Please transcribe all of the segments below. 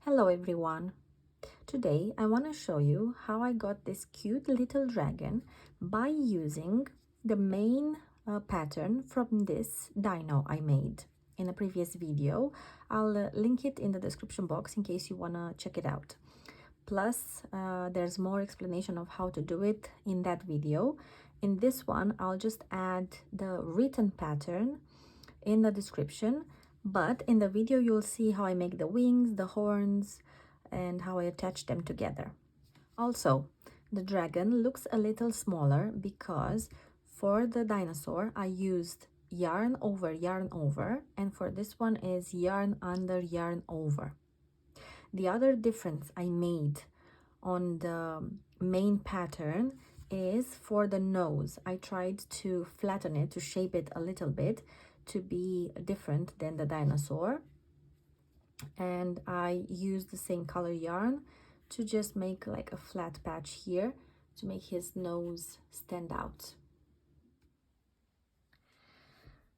Hello everyone! Today I want to show you how I got this cute little dragon by using the main pattern from this dino I made in a previous video. I'll link it in the description box in case you want to check it out. Plus, there's more explanation of how to do it in that video. In this one, I'll just add the written pattern in the description, but in the video you'll see how I make the wings, the horns, and how I attach them together. Also, the dragon looks a little smaller because for the dinosaur I used yarn over, and for this one is yarn under, yarn over. The other difference I made on the main pattern is for the nose. I tried to flatten it, to shape it a little bit to be different than the dinosaur, and I used the same color yarn to just make like a flat patch here to make his nose stand out.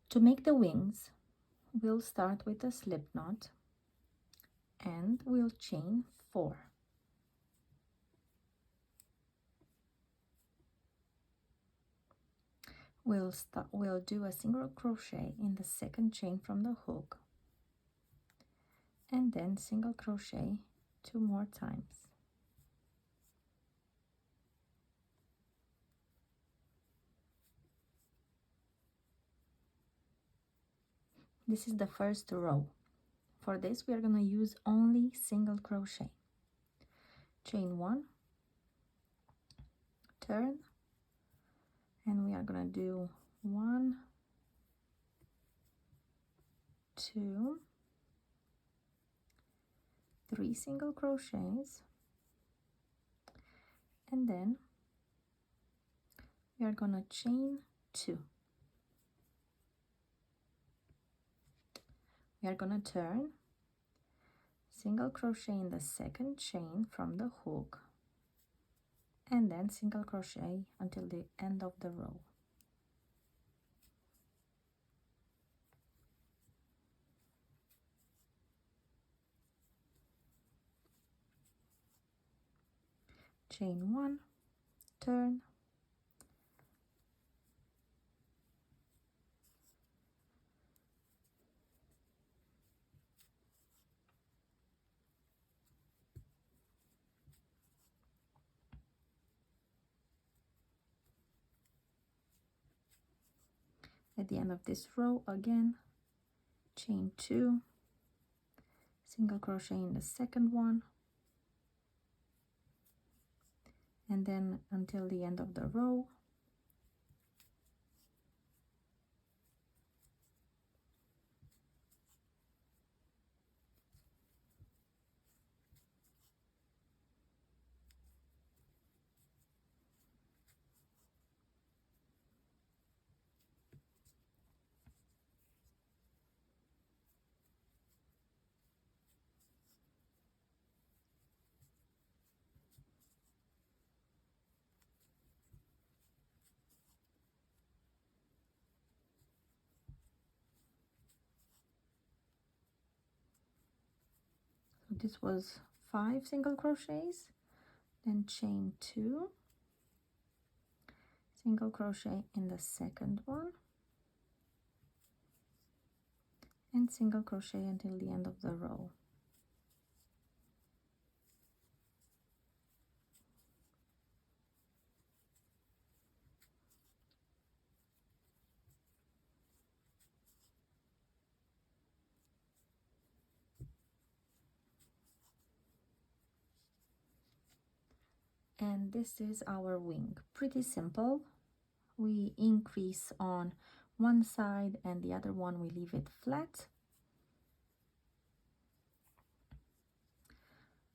To make the wings, we'll start with a slip knot and we'll chain 4. We'll do a single crochet in the second chain from the hook, and then single crochet 2 more times. This is the first row. For this we are going to use only single crochet. Chain 1, turn, and we are going to do 1, 2, 3 single crochets, and then we are going to chain 2. We are going to turn, single crochet in the second chain from the hook, and then single crochet until the end of the row. Chain 1, turn, at the end of this row again, chain 2, single crochet in the second one, and then until the end of the row. So this was 5 single crochets, then chain 2, single crochet in the second one, and single crochet until the end of the row. And this is our wing. Pretty simple. We increase on one side and the other one we leave it flat.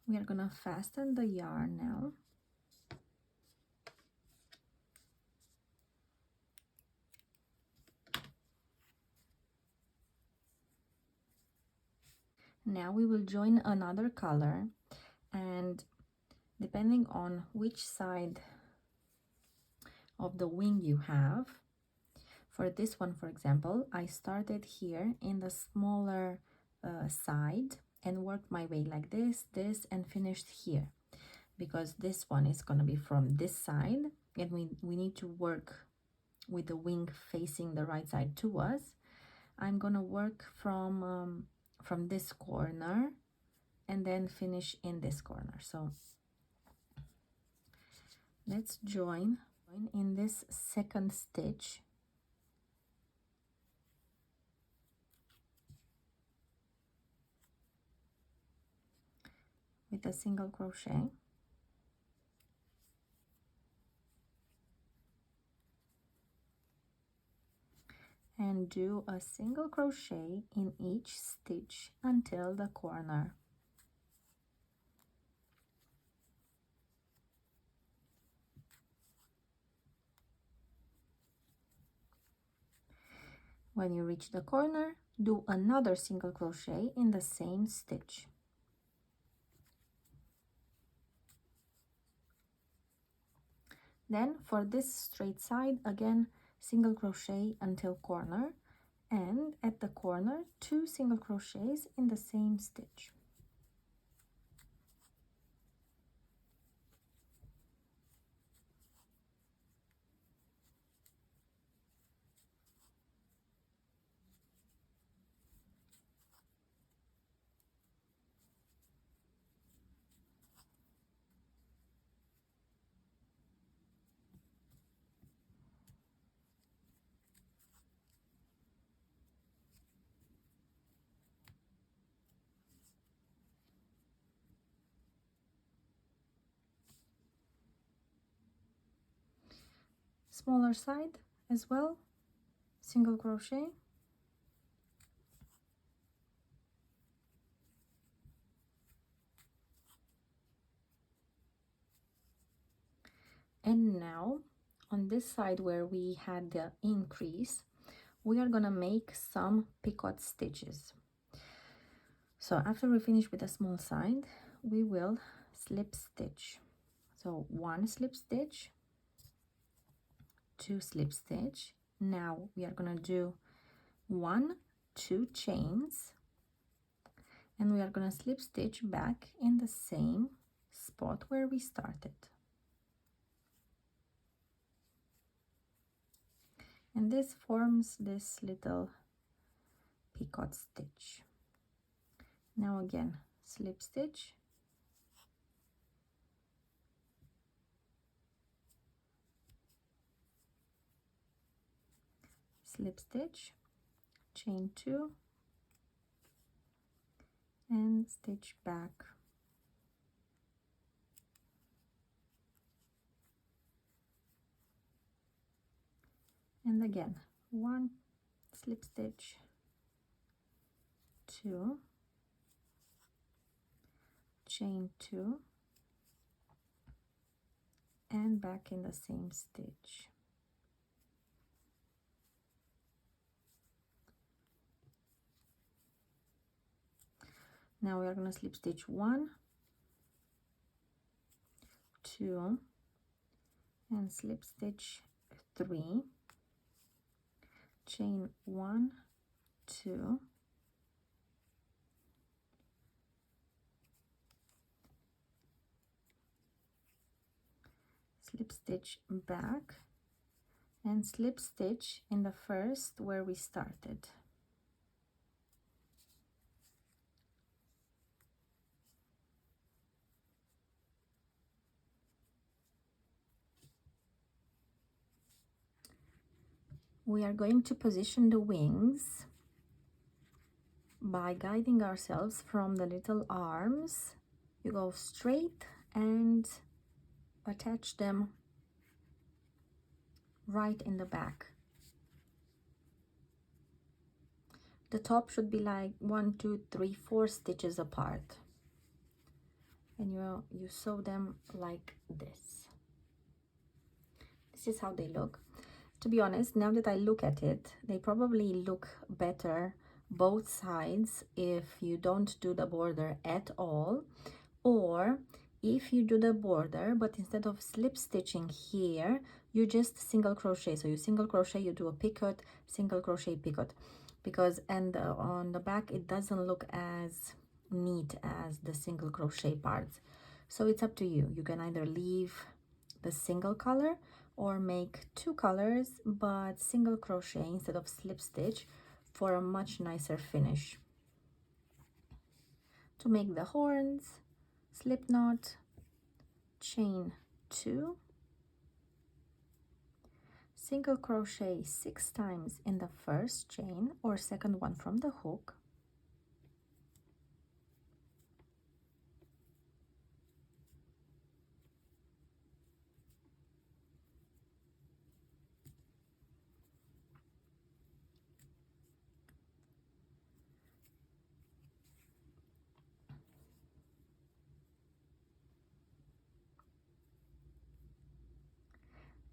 We are gonna fasten the yarn now. Now we will join another color, and depending on which side of the wing you have, for this one, for example, I started here in the smaller side and worked my way like this, and finished here, because this one is going to be from this side, and we need to work with the wing facing the right side to us. I'm going to work from this corner and then finish in this corner. So let's join in this second stitch. With a single crochet. And do a single crochet in each stitch until the corner. When you reach the corner, do another single crochet in the same stitch. Then for this straight side, again, single crochet until corner, and at the corner, 2 single crochets in the same stitch. Smaller side as well, single crochet. And now on this side where we had the increase, we are gonna make some picot stitches. So after we finish with the small side, we will slip stitch. So 1 slip stitch, 2 slip stitch. Now we are gonna do 1, 2 chains, and we are gonna slip stitch back in the same spot where we started. And this forms this little picot stitch. Now again, slip stitch, slip stitch, chain 2, and stitch back. And again, 1 slip stitch, 2, chain 2, and back in the same stitch. Now we are going to slip stitch 1, 2, and slip stitch 3, chain 1, 2, slip stitch back, and slip stitch in the first where we started. We are going to position the wings by guiding ourselves from the little arms. You go straight and attach them right in the back. The top should be like 1, 2, 3, 4 stitches apart, and you sew them like this. This is how they look. To be honest, now that I look at it, they probably look better both sides if you don't do the border at all, or if you do the border but instead of slip stitching here, you just single crochet. So you single crochet, you do a picot, single crochet, picot, because on the back it doesn't look as neat as the single crochet parts. So it's up to you. You can either leave the single color or make two colors but single crochet instead of slip stitch for a much nicer finish. To make the horns, slip knot, chain 2, single crochet 6 times in the first chain or second one from the hook,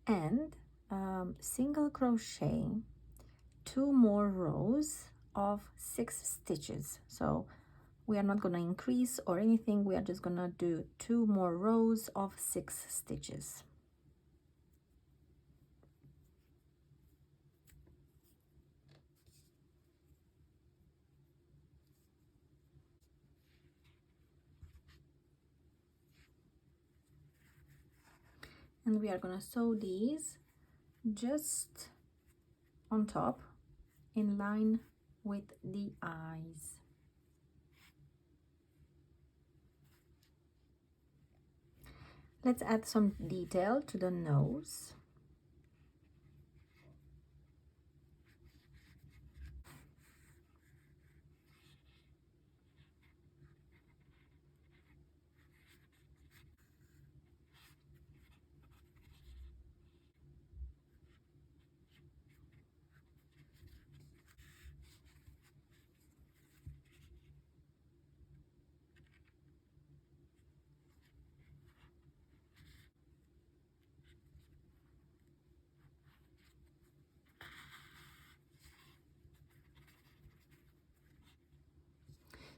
and single crochet 2 more rows of 6 stitches. So we are not going to increase or anything, we are just going to do 2 more rows of 6 stitches. And we are going to sew these just on top in line with the eyes. Let's add some detail to the nose.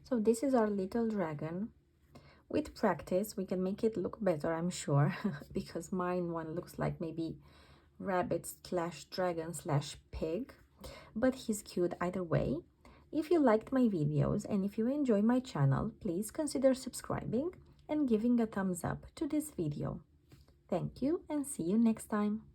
So this is our little dragon. With practice, we can make it look better, I'm sure, because mine one looks like maybe rabbit slash dragon slash pig, but he's cute either way. If you liked my videos and if you enjoy my channel, please consider subscribing and giving a thumbs up to this video. Thank you and see you next time.